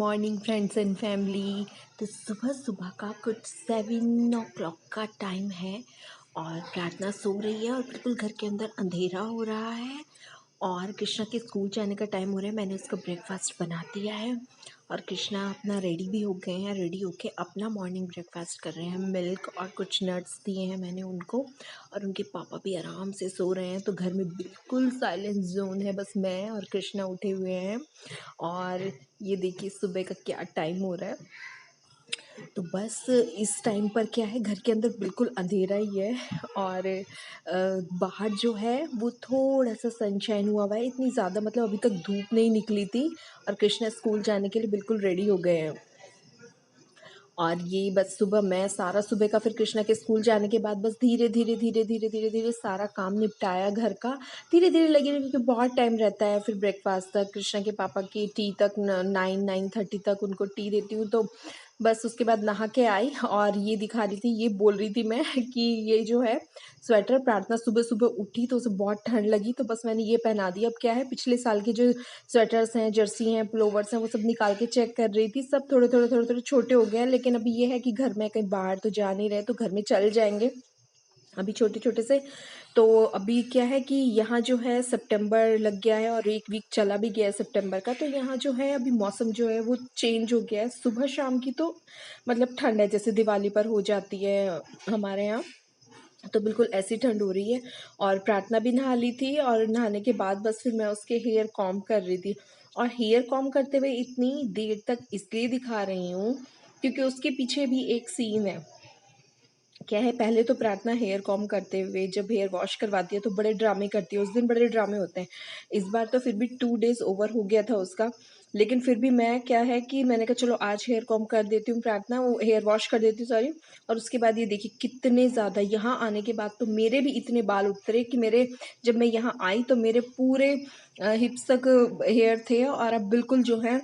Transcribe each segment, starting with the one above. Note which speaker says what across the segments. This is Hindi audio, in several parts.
Speaker 1: Morning friends and family. तो सुबह सुबह का कुछ 7 o'clock का टाइम है और प्रार्थना सो रही है और बिल्कुल घर के अंदर अंधेरा हो रहा है और कृष्णा के स्कूल जाने का टाइम हो रहा है। मैंने उसका ब्रेकफास्ट बना दिया है और कृष्णा अपना रेडी भी हो गए हैं। रेडी होके अपना मॉर्निंग ब्रेकफास्ट कर रहे हैं। मिल्क और कुछ नट्स दिए हैं मैंने उनको और उनके पापा भी आराम से सो रहे हैं। तो घर में बिल्कुल साइलेंट जोन है, बस मैं और कृष्णा उठे हुए हैं। और ये देखिए सुबह का क्या टाइम हो रहा है। तो बस इस टाइम पर क्या है, घर के अंदर बिल्कुल अंधेरा ही है और बाहर जो है वो थोड़ा सा सनशाइन हुआ हुआ है। इतनी ज़्यादा मतलब अभी तक धूप नहीं निकली थी और कृष्णा स्कूल जाने के लिए बिल्कुल रेडी हो गए हैं। और ये बस सुबह मैं सारा सुबह का फिर कृष्णा के स्कूल जाने के बाद बस धीरे धीरे धीरे धीरे धीरे धीरे सारा काम निपटाया घर का। धीरे धीरे लगी रही क्योंकि बहुत टाइम रहता है फिर ब्रेकफास्ट तक, कृष्णा के पापा की टी तक 9-9:30 तक उनको टी देती हूँ। तो बस उसके बाद नहा के आई और ये दिखा रही थी, ये बोल रही थी मैं कि ये जो है स्वेटर, प्रार्थना सुबह सुबह उठी तो उसे बहुत ठंड लगी तो बस मैंने ये पहना दिया। अब क्या है, पिछले साल के जो स्वेटर्स हैं, जर्सी हैं, प्लोवर्स हैं, वो सब निकाल के चेक कर रही थी। सब थोड़े थोड़े थोड़े थोड़े छोटे हो गए हैं, लेकिन अभी ये है कि घर में कहीं बाहर तो जा नहीं रहे तो घर में चल जाएंगे अभी छोटे छोटे से। तो अभी क्या है कि यहाँ जो है सितंबर लग गया है और एक वीक चला भी गया है सितंबर का। तो यहाँ जो है अभी मौसम जो है वो चेंज हो गया है। सुबह शाम की तो मतलब ठंड है, जैसे दिवाली पर हो जाती है हमारे यहाँ, तो बिल्कुल ऐसी ठंड हो रही है। और प्रार्थना भी नहा ली थी और नहाने के बाद बस फिर मैं उसके हेयर कॉम्ब कर रही थी। और हेयर कॉम्ब करते हुए इतनी देर तक इसलिए दिखा रही हूँ क्योंकि उसके पीछे भी एक सीन है। क्या है, पहले तो प्रार्थना हेयर कॉम्ब करते हुए जब हेयर वॉश करवाती है तो बड़े ड्रामे करती है। उस दिन बड़े ड्रामे होते हैं। इस बार तो फिर भी 2 days ओवर हो गया था उसका, लेकिन फिर भी मैं क्या है कि मैंने कहा चलो आज हेयर कॉम्ब कर देती हूँ प्रार्थना, वो हेयर वॉश कर देती हूँ सॉरी। और उसके बाद ये देखिए कितने ज़्यादा यहाँ आने के बाद तो मेरे भी इतने बाल उतरे कि मेरे, जब मैं यहाँ आई तो मेरे पूरे हिप्स तक हेयर थे और अब बिल्कुल जो है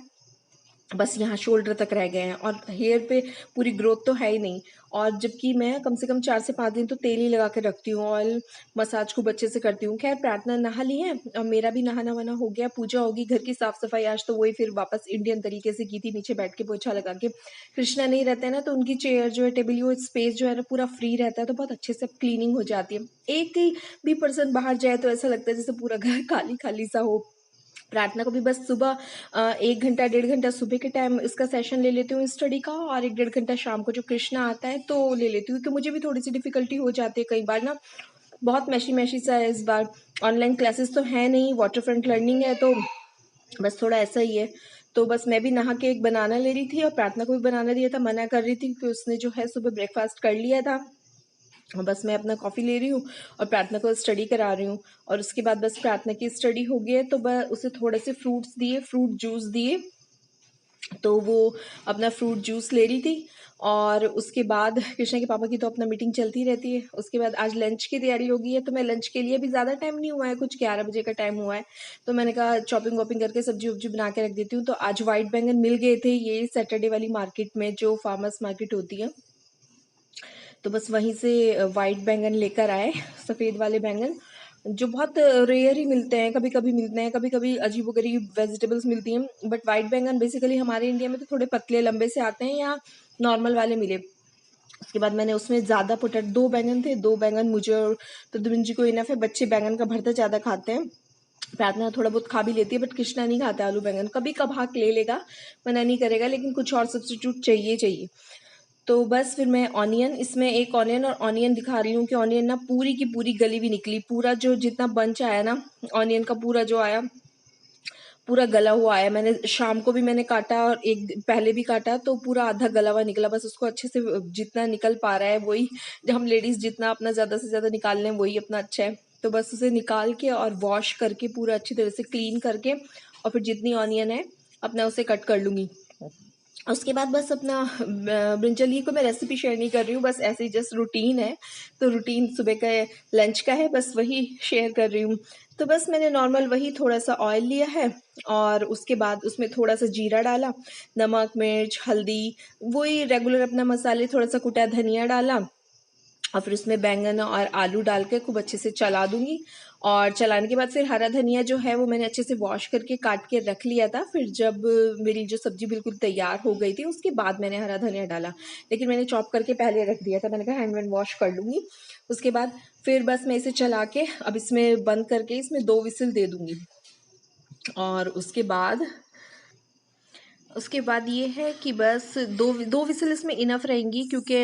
Speaker 1: बस यहाँ शोल्डर तक रह गए हैं और हेयर पे पूरी ग्रोथ तो है ही नहीं। और जबकि मैं कम से कम 4 से 5 दिन तो तेल ही लगा के रखती हूँ, ऑयल मसाज खूब अच्छे से करती हूँ। खैर प्रार्थना नहा ली है और मेरा भी नहाना वाना हो गया, पूजा होगी, घर की साफ सफाई आज तो वही फिर वापस इंडियन तरीके से की थी, नीचे बैठ के पोछा लगा के। कृष्णा नहीं रहते हैं ना तो उनकी चेयर जो है, टेबल, वो स्पेस जो है ना पूरा फ्री रहता है तो बहुत अच्छे से क्लीनिंग हो जाती है। एक ही भी पर्सन बाहर जाए तो ऐसा लगता है जैसे पूरा घर खाली खाली सा हो। प्रार्थना को भी बस सुबह 1 घंटा 1.5 घंटा सुबह के टाइम इसका सेशन ले लेती हूँ स्टडी का और 1-1.5 घंटा शाम को जो कृष्णा आता है तो ले लेती हूँ, क्योंकि मुझे भी थोड़ी सी डिफिकल्टी हो जाती है कई बार ना। बहुत मैशी मैशी सा है इस बार। ऑनलाइन क्लासेस तो है नहीं, वाटर फ्रंट लर्निंग है, तो बस थोड़ा ऐसा ही है। तो बस मैं भी नहा के एक बनाना ले रही थी और प्रार्थना को भी बनाना दिया था, मना कर रही थी क्योंकि उसने जो है सुबह ब्रेकफास्ट कर लिया था। बस मैं अपना कॉफ़ी ले रही हूँ और प्रार्थना को स्टडी करा रही हूँ। और उसके बाद बस प्रार्थना की स्टडी हो गई है तो बस उसे थोड़े से फ्रूट्स दिए, फ्रूट जूस दिए, तो वो अपना फ्रूट जूस ले रही थी। और उसके बाद कृष्णा के पापा की तो अपना मीटिंग चलती रहती है। उसके बाद आज लंच की तैयारी होगी है तो मैं लंच के लिए भी ज़्यादा टाइम नहीं हुआ है, कुछ 11 बजे का टाइम हुआ है, तो मैंने कहा चॉपिंग वॉपिंग करके सब्जी वब्जी बना के रख देती हूँ। तो आज वाइट बैंगन मिल गए थे ये सैटरडे वाली मार्केट में, जो फार्मर्स मार्केट होती है, तो बस वहीं से वाइट बैंगन लेकर आए, सफ़ेद वाले बैंगन जो बहुत रेयर ही मिलते हैं, कभी कभी मिलते हैं, कभी कभी अजीबोगरीब वेजिटेबल्स मिलती हैं, बट वाइट बैंगन बेसिकली हमारे इंडिया में तो थोड़े पतले लंबे से आते हैं या नॉर्मल वाले मिले। उसके बाद मैंने उसमें ज़्यादा पोटैटो, 2 बैंगन थे, 2 बैंगन मुझे और प्रद्युम्न जी को इनफ है। बच्चे बैंगन का भरता ज़्यादा खाते हैं, प्रार्थना थोड़ा बहुत खा भी लेती है, बट कृष्णा नहीं खाता आलू बैंगन, कभी कभार ले लेगा, मना नहीं करेगा, लेकिन कुछ और सब्स्टिट्यूट चाहिए चाहिए। तो बस फिर मैं ऑनियन, इसमें एक ऑनियन और ऑनियन दिखा रही हूँ कि ऑनियन ना पूरी की पूरी गली हुई निकली, पूरा जो जितना बंच आया ना ऑनियन का पूरा जो आया पूरा गला हुआ आया। मैंने शाम को भी मैंने काटा और एक दिन पहले भी काटा तो पूरा आधा गला हुआ निकला। बस उसको अच्छे से जितना निकल पा रहा है वही, हम लेडीज जितना अपना ज़्यादा से ज़्यादा निकाल लें वही अपना अच्छा है। तो बस उसे निकाल के और वॉश करके पूरा अच्छी तरह से क्लीन करके और फिर जितनी ऑनियन है अपना उसे कट कर लूँगी। उसके बाद बस अपना ब्रिंजल, ये को मैं रेसिपी शेयर नहीं कर रही हूँ, बस ऐसे ही जस्ट रूटीन है, तो रूटीन सुबह का लंच का है, बस वही शेयर कर रही हूँ। तो बस मैंने नॉर्मल वही थोड़ा सा ऑयल लिया है और उसके बाद उसमें थोड़ा सा जीरा डाला, नमक मिर्च हल्दी, वही रेगुलर अपना मसाले, थोड़ा सा कुटा धनिया डाला और फिर उसमें बैंगन और आलू डाल के खूब अच्छे से चला दूंगी। और चलाने के बाद फिर हरा धनिया जो है वो मैंने अच्छे से वॉश करके काट के रख लिया था। फिर जब मेरी जो सब्ज़ी बिल्कुल तैयार हो गई थी उसके बाद मैंने हरा धनिया डाला, लेकिन मैंने चॉप करके पहले रख दिया था। मैंने कहा हैंड वॉश कर लूँगी। उसके बाद फिर बस मैं इसे चला के अब इसमें बंद करके इसमें 2 विसिल दे दूँगी। और उसके बाद ये है कि बस दो विसिल इसमें इनफ रहेंगी, क्योंकि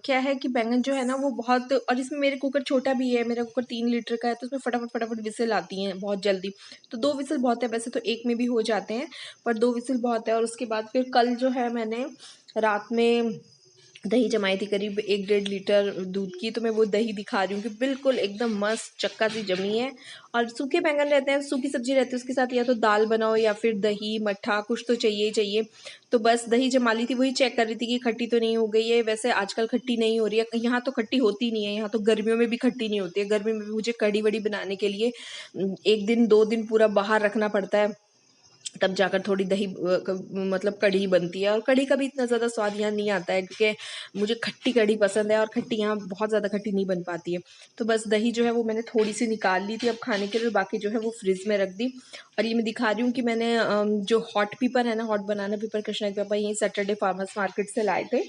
Speaker 1: क्या है कि बैंगन जो है ना वो बहुत, और इसमें मेरे कुकर छोटा भी है, मेरा कुकर 3 लीटर का है, तो उसमें फटाफट फटाफट विसिल आती हैं बहुत जल्दी। तो 2 विसिल बहुत है, वैसे तो एक में भी हो जाते हैं, पर 2 विसिल बहुत है। और उसके बाद फिर कल जो है मैंने रात में दही जमाई थी करीब 1-1.5 लीटर दूध की, तो मैं वो दही दिखा रही हूँ कि बिल्कुल एकदम मस्त चक्का सी जमी है। और सूखे बैंगन रहते हैं, सूखी सब्जी रहती है, उसके साथ या तो दाल बनाओ या फिर दही मट्ठा कुछ तो चाहिए ही चाहिए। तो बस दही जमा ली थी, वही चेक कर रही थी कि खट्टी तो नहीं हो गई है। वैसे आजकल खट्टी नहीं हो रही है, यहाँ तो खट्टी होती नहीं है, यहाँ तो गर्मियों में भी खट्टी नहीं होती है। गर्मी में भी मुझे कढ़ी वड़ी बनाने के लिए 1 दिन 2 दिन पूरा बाहर रखना पड़ता है, तब जाकर थोड़ी दही मतलब कढ़ी बनती है। और कढ़ी का भी इतना ज़्यादा स्वाद यहाँ नहीं आता है, क्योंकि मुझे खट्टी कढ़ी पसंद है और खट्टी यहाँ बहुत ज़्यादा खट्टी नहीं बन पाती है। तो बस दही जो है वो मैंने थोड़ी सी निकाल ली थी अब खाने के लिए, बाकी जो है वो फ्रिज में रख दी। और ये मैं दिखा रही हूँ कि मैंने जो हॉट पेपर है ना, हॉट बनाना पेपर, कृष्णा के पापा यहीं सैटरडे फार्मर्स मार्केट से लाए थे,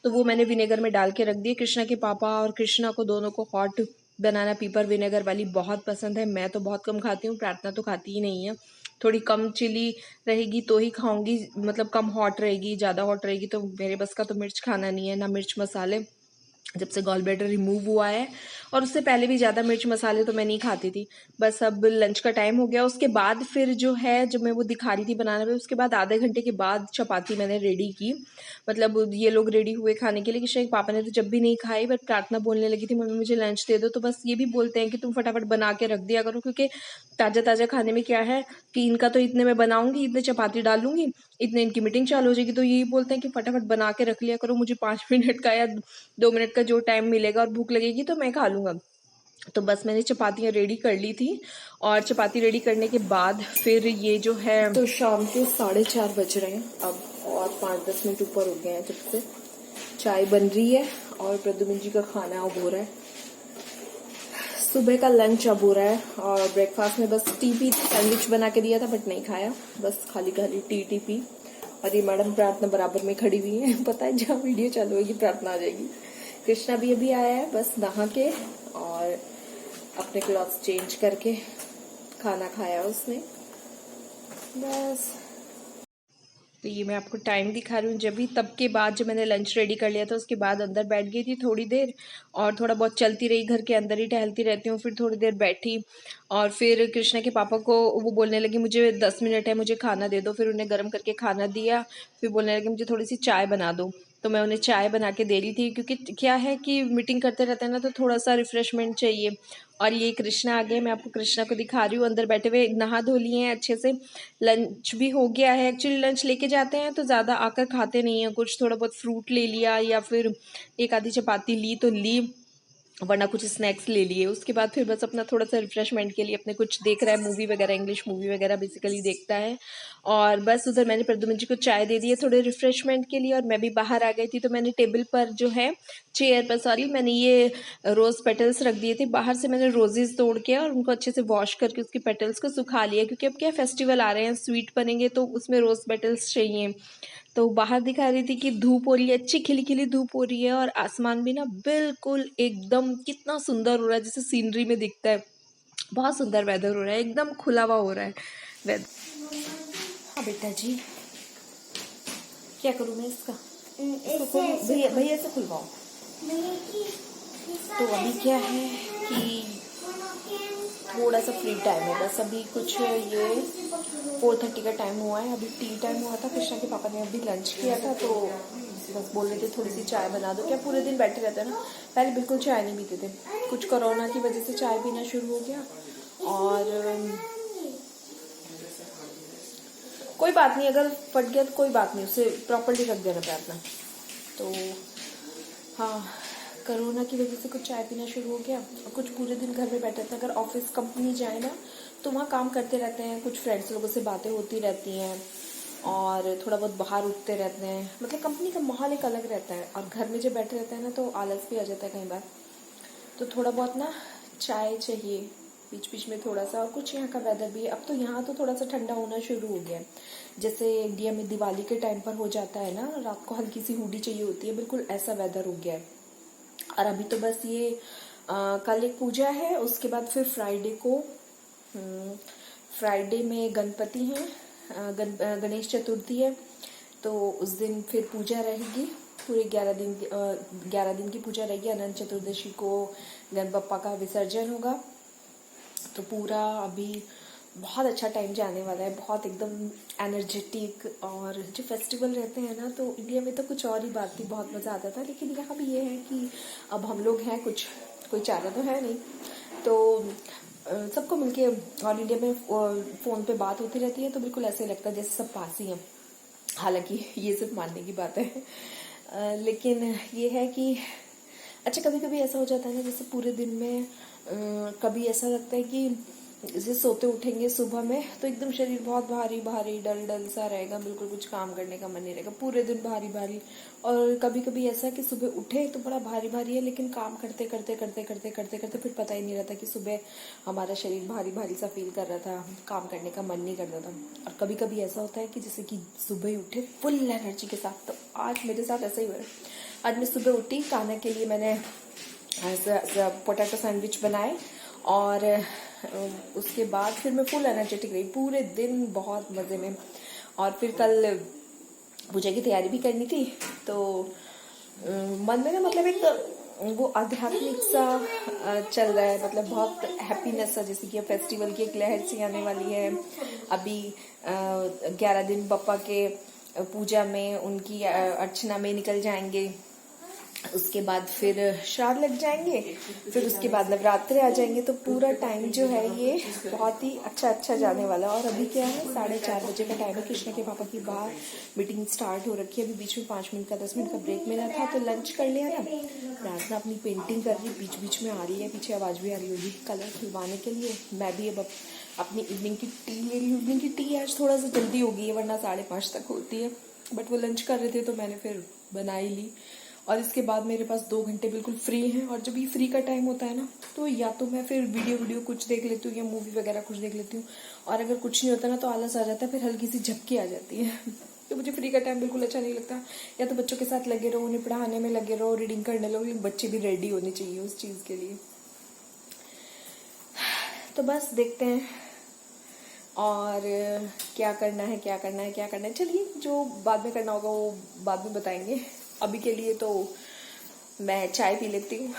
Speaker 1: तो वो मैंने विनेगर में डाल के रख दिए। कृष्णा के पापा और कृष्णा को दोनों को हॉट बनाना पेपर विनेगर वाली बहुत पसंद है। मैं तो बहुत कम खाती हूँ, प्रार्थना तो खाती ही नहीं है। थोड़ी कम चिली रहेगी तो ही खाऊंगी, मतलब कम हॉट रहेगी, ज़्यादा हॉट रहेगी तो मेरे बस का तो मिर्च खाना नहीं है, ना मिर्च मसाले। जब से गॉल ब्लैडर रिमूव हुआ है, और उससे पहले भी ज़्यादा मिर्च मसाले तो मैं नहीं खाती थी। बस अब लंच का टाइम हो गया, उसके बाद फिर जो है जब मैं वो दिखा रही थी बनाने में, उसके बाद आधे घंटे के बाद चपाती मैंने रेडी की। मतलब ये लोग रेडी हुए खाने के लिए, कि शायद पापा ने तो जब भी नहीं खाई, बट प्रार्थना बोलने लगी थी मम्मी मुझे लंच दे दो। तो बस ये भी बोलते हैं कि तुम फटाफट बना के रख दिया करो, क्योंकि ताज़ा ताज़ा खाने में क्या है कि इनका तो इतने में बनाऊंगी, इतने चपाती डालूंगी, इतने इनकी मीटिंग चालू हो जाएगी। तो यही बोलते हैं कि फटाफट बना के रख लिया करो, मुझे 5 मिनट का या 2 मिनट का जो टाइम मिलेगा और भूख लगेगी तो मैं खा लूँगा। तो बस मैंने चपातियाँ रेडी कर ली थी, और चपाती रेडी करने के बाद फिर ये जो है, तो शाम के 4:30 बज रहे हैं अब, और 5-10 मिनट ऊपर हो गए हैं जब से। चाय बन रही है और प्रद्युम्न जी का खाना अब हो रहा है, सुबह का लंच अब हो रहा है। और ब्रेकफास्ट में बस टी पी, सैंडविच बना के दिया था बट नहीं खाया, बस खाली खाली टी पी। और ये मैडम प्रार्थना बराबर में खड़ी हुई है, पता है जहाँ वीडियो चालू होगी प्रार्थना आ जाएगी। कृष्णा भी अभी आया है, बस नहा के और अपने क्लॉथ्स चेंज करके खाना खाया उसने, बस। तो ये मैं आपको टाइम दिखा रही हूँ, जब भी तब के बाद जब मैंने लंच रेडी कर लिया था उसके बाद अंदर बैठ गई थी थोड़ी देर, और थोड़ा बहुत चलती रही, घर के अंदर ही टहलती रहती हूँ। फिर थोड़ी देर बैठी, और फिर कृष्णा के पापा को वो बोलने लगी मुझे 10 मिनट है, मुझे खाना दे दो। फिर उन्हें गर्म करके खाना दिया, फिर बोलने लगी मुझे थोड़ी सी चाय बना दो। तो मैं उन्हें चाय बना के दे रही थी, क्योंकि क्या है कि मीटिंग करते रहते हैं ना, तो थोड़ा सा रिफ्रेशमेंट चाहिए। और ये कृष्णा आ गए, मैं आपको कृष्णा को दिखा रही हूँ, अंदर बैठे हुए नहा धो लिए हैं अच्छे से, लंच भी हो गया है। एक्चुअली लंच लेके जाते हैं तो ज़्यादा आकर खाते नहीं हैं, कुछ थोड़ा बहुत फ्रूट ले लिया या फिर एक आधी चपाती ली तो ली, वरना कुछ स्नैक्स ले लिए। उसके बाद फिर बस अपना थोड़ा सा रिफ्रेशमेंट के लिए अपने कुछ देख रहा है, मूवी वगैरह, इंग्लिश मूवी वगैरह बेसिकली देखता है। और बस उधर मैंने प्रद्युम्न जी को चाय दे दी है थोड़े रिफ्रेशमेंट के लिए, और मैं भी बाहर आ गई थी। तो मैंने टेबल पर जो है, चेयर पर सॉरी, मैंने ये रोज़ पेटल्स रख दिए थे। बाहर से मैंने रोजेज़ तोड़ के और उनको अच्छे से वॉश करके उसके पेटल्स को सुखा लिया, क्योंकि अब क्या फेस्टिवल आ रहे हैं, स्वीट बनेंगे तो उसमें रोज़ पेटल्स चाहिए। तो बाहर दिखा रही थी कि धूप हो रही है, अच्छी खिली खिली धूप हो रही है, और आसमान भी ना बिल्कुल एकदम कितना सुंदर हो रहा है, जैसे सीनरी में दिखता है। बहुत सुंदर वेदर हो रहा है, एकदम खुला हुआ हो रहा है वेदर। हाँ बेटा जी, क्या करूँ मैं इसका, भैया भैया से खुलवाओ। तो अभी क्या है कि थोड़ा सा फ्री टाइम है, बस अभी कुछ ये 4:30 का टाइम हुआ है, अभी टी टाइम हुआ था। कृष्णा के पापा ने अभी लंच किया था, तो बस बोल रहे थे थोड़ी सी चाय बना दो। क्या पूरे दिन बैठे रहते हैं ना, पहले बिल्कुल चाय नहीं पीते थे, कुछ कोरोना की वजह से चाय पीना शुरू हो गया। और कोई बात नहीं, अगर फट गया तो कोई बात नहीं, उसे प्रॉपर्ली रख देना प्रार्थना। तो हाँ, कोरोना की वजह से कुछ चाय पीना शुरू हो गया, और कुछ पूरे दिन घर में बैठे थे। अगर ऑफिस कंपनी जाए ना तो वहाँ काम करते रहते हैं, कुछ फ्रेंड्स लोगों से बातें होती रहती हैं, और थोड़ा बहुत बाहर उठते रहते हैं, मतलब कंपनी का माहौल एक अलग रहता है। और घर में जब बैठे रहते हैं ना तो आलस भी आ जाता है कई बार, तो थोड़ा बहुत ना चाय चाहिए, बीच बीच में थोड़ा सा, और कुछ यहाँ का वेदर भी अब तो यहाँ तो थोड़ा सा ठंडा होना शुरू हो गया है। जैसे इंडिया में दिवाली के टाइम पर हो जाता है ना, रात को हल्की सी हुडी चाहिए होती है, बिल्कुल ऐसा वेदर हो गया है। और अभी तो बस ये कल एक पूजा है, उसके बाद फिर फ्राइडे को, फ्राइडे में गणपति हैं, गणेश चतुर्थी है, तो उस दिन फिर पूजा रहेगी। पूरे 11 दिन की पूजा रहेगी। अनंत चतुर्दशी को गणपति बप्पा का विसर्जन होगा। तो पूरा अभी बहुत अच्छा टाइम जाने वाला है, बहुत एकदम एनर्जेटिक। और जो फेस्टिवल रहते हैं ना, तो इंडिया में तो कुछ और ही बात थी, बहुत मज़ा आता था। लेकिन यहाँ भी ये है कि अब हम लोग हैं, कुछ कोई चारा तो है नहीं, तो सबको मिलके ऑल इंडिया में फ़ोन पे बात होती रहती है, तो बिल्कुल ऐसे लगता है जैसे सब पास ही हैं। हालांकि ये सिर्फ मानने की बात है, लेकिन ये है कि अच्छा, कभी कभी ऐसा हो जाता है ना, जैसे पूरे दिन में कभी ऐसा लगता है कि जैसे सोते उठेंगे सुबह में तो एकदम शरीर बहुत भारी भारी डल डल सा रहेगा, बिल्कुल कुछ काम करने का मन नहीं रहेगा, पूरे दिन भारी भारी। और कभी कभी ऐसा कि सुबह उठे तो बड़ा भारी भारी है, लेकिन काम करते करते करते करते करते करते फिर पता ही नहीं रहता कि सुबह हमारा शरीर भारी भारी सा फील कर रहा था, काम करने का मन नहीं करता था। और कभी कभी ऐसा होता है कि जैसे कि सुबह ही उठे फुल एनर्जी के साथ। तो आज मेरे साथ ऐसा ही हुआ है। आज मैं सुबह उठी, खाने के लिए मैंने पोटैटो सैंडविच बनाए, और उसके बाद फिर मैं फुल एनर्जेटिक रही पूरे दिन, बहुत मज़े में। और फिर कल पूजा की तैयारी भी करनी थी, तो मन में ना मतलब एक वो आध्यात्मिक सा चल रहा है, मतलब बहुत हैप्पीनेस सा, जैसे कि फेस्टिवल की एक लहर सी आने वाली है। अभी 11 दिन बप्पा के पूजा में, उनकी अर्चना में निकल जाएंगे। उसके बाद फिर श्राद्ध लग जाएंगे, फिर उसके बाद नवरात्रे आ जाएंगे। तो पूरा टाइम जो है ये बहुत ही अच्छा जाने वाला है। और अभी क्या है, 4:30 बजे का टाइम है। कृष्णा के पापा की बाहर मीटिंग स्टार्ट हो रखी है। अभी बीच में 5 मिनट का 10 मिनट का ब्रेक मिला था, तो लंच कर लिया था। प्रार्थना अपनी पेंटिंग कर रही, बीच बीच में आ रही है, पीछे आवाज भी आ रही होगी कलर खिलवाने के लिए। मैं भी अब अपनी इवनिंग की टी ले रही हूँ। इवनिंग की टी आज थोड़ा सा जल्दी हो गई है, वरना 5:30 तक होती है, बट वो लंच कर रहे थे तो मैंने फिर बना ही ली। और इसके बाद मेरे पास 2 घंटे बिल्कुल फ्री हैं। और जब ये फ्री का टाइम होता है ना, तो या तो मैं फिर वीडियो कुछ देख लेती हूँ, या मूवी वगैरह कुछ देख लेती हूँ। और अगर कुछ नहीं होता ना, तो आलस आ जाता है, फिर हल्की सी झपकी आ जाती है। तो मुझे फ्री का टाइम बिल्कुल अच्छा नहीं लगता। या तो बच्चों के साथ लगे रहो, उन्हें पढ़ाने में लगे रहो, रीडिंग करने लगो, बच्चे भी रेडी होने चाहिए उस चीज़ के लिए। तो बस देखते हैं और क्या करना है। चलिए, जो बाद में करना होगा वो बाद में बताएंगे। अभी के लिए तो मैं चाय पी लेती हूँ।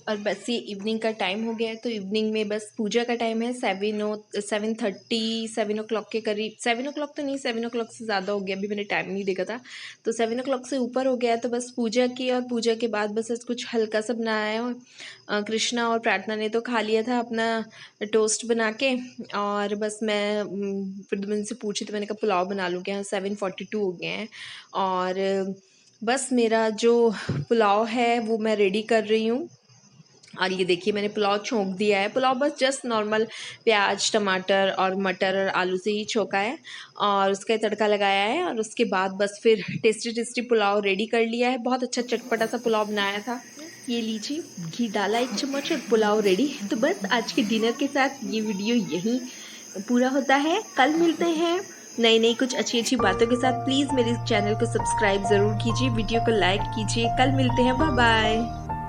Speaker 1: और बस ये इवनिंग का टाइम हो गया है, तो इवनिंग में बस पूजा का टाइम है। 7:30 7 o'clock के करीब, 7 o'clock तो नहीं, 7 o'clock से ज़्यादा हो गया, अभी मैंने टाइम नहीं देखा था। तो 7 o'clock से ऊपर हो गया है। तो बस पूजा की, और पूजा के बाद बस कुछ हल्का सा बनाया है। कृष्णा और प्रार्थना ने तो खा लिया था अपना टोस्ट बना के। और बस मैं फिर मैंने से पूछी, तो मैंने कहा पुलाव बना लूँ क्या। 7:42 हो गए हैं, और बस मेरा जो पुलाव है वो मैं रेडी कर रही हूँ। और ये देखिए, मैंने पुलाव छोंक दिया है। पुलाव बस जस्ट नॉर्मल प्याज, टमाटर और मटर और आलू से ही छोका है, और उसका तड़का लगाया है। और उसके बाद बस फिर टेस्टी पुलाव रेडी कर लिया है। बहुत अच्छा चटपटा सा पुलाव बनाया था। ये लीजिए, घी डाला 1 चम्मच और पुलाव रेडी। तो बस आज के डिनर के साथ ये वीडियो यहीं पूरा होता है। कल मिलते हैं नई कुछ अच्छी बातों के साथ। प्लीज़ मेरे चैनल को सब्सक्राइब ज़रूर कीजिए, वीडियो को लाइक कीजिए। कल मिलते हैं, बाय बाय।